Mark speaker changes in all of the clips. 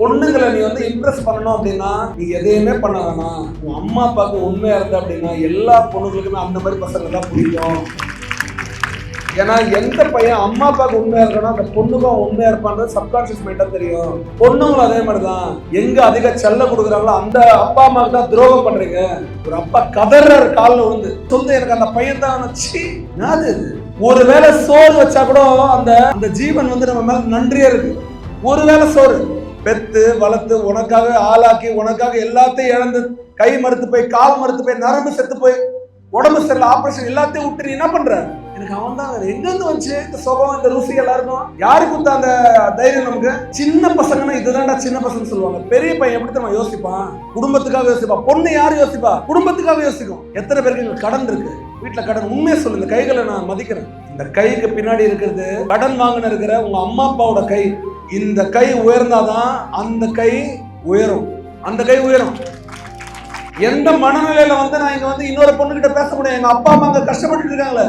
Speaker 1: பொண்ணுங்களை நீ இம்ப்ரெஸ் பண்ணணும் அப்படின்னா நீ எதையுமே பண்ண வேணாம். உன் அம்மா அப்பாவுக்கு உண்மையா இருந்த அப்படின்னா எல்லா பொண்ணுங்களுக்குமே அந்த மாதிரி பசங்க தான் பிடிக்கும். ஏன்னா எந்த பையன் அம்மா அப்பாவுக்கு உண்மையா இருக்கணும் அந்த பொண்ணுக்கும் உண்மையா இருப்பான்றது சப்கான்சியஸ் மைண்டா தெரியும். பொண்ணுங்களும் அதே மாதிரிதான். எங்க அதிக செல்ல கொடுக்குறாங்களோ அந்த அப்பா அம்மாவுக்கு தான் துரோகம் பண்றீங்க. ஒரு அப்பா கதறாரு காலில் விழுந்து சொல்லு எனக்கு அந்த பையன் தான் ஒருவேளை சோறு வச்சா கூட அந்த ஜீவன் நம்ம மேல நன்றியா இருக்கு. ஒருவேளை சோறு பெத்து வளர்த்து உனக்காக ஆளாக்கி உனக்காக எல்லாத்தையும் இழந்து கை மறுத்து போய் கால் மறுத்து போய் நரம்பு செத்து போய் உடம்பு சரியில்லை ஆபரேஷன் எல்லாத்தையும் விட்டு நீ என்ன பண்ற? எனக்கு அவன் தான் எங்க இருந்து வந்துச்சு இந்த சுகம் இந்த ருசி எல்லாருக்கும் யாருக்கு அந்த தைரியம்? நமக்கு சின்ன பசங்கன்னா இதுதான்டா சின்ன பசங்க சொல்லுவாங்க. பெரிய பையன் எப்படி நம்ம யோசிப்பான்? குடும்பத்துக்காக யோசிப்பான். பொண்ணு யாரு யோசிப்பா? குடும்பத்துக்காக யோசிக்கும். எத்தனை பேருக்கு கடன் இருக்கு வீட்டுல? கடன் உண்மையை சொல்லு. இந்த கைகளை நான் மதிக்கிறேன். இந்த கைக்கு பின்னாடி இருக்கிறது கடன் வாங்கின இருக்கிற உங்க அம்மா அப்பாவோட கை. இந்த கை உயர்ந்தாதான் அந்த கை உயரும். அந்த கை உயரும். எந்த மனநிலையில நான் இங்க இன்னொரு பொண்ணுகிட்ட பேச முடியும்? எங்க அப்பா அம்மா அங்க கஷ்டப்பட்டு இருக்காங்களே.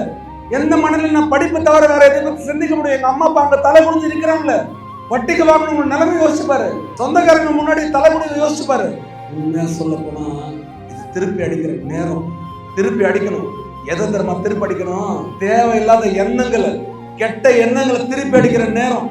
Speaker 1: எந்த மனநிலையில நான் படிப்பு தவிர வேற எதுவும் சிந்திக்க முடியும்? எங்க அம்மா அப்பா அங்க தலை குடிஞ்சு நிக்கிறாங்களே. வட்டிக்கு வாங்கணும் நிலைமை யோசிச்சு பாரு. சொந்தக்காரங்க முன்னாடி தலை குடிஞ்சு யோசிச்சு பாரு. உண்மையா சொல்ல போனா இது திருப்பி அடிக்கிற நேரம். திருப்பி அடிக்கணும். எதை தெரியுமா திருப்பி அடிக்கணும்? தேவையில்லாத எண்ணங்களை கெட்ட எண்ணங்களை திருப்பி அடிக்கிற நேரம்.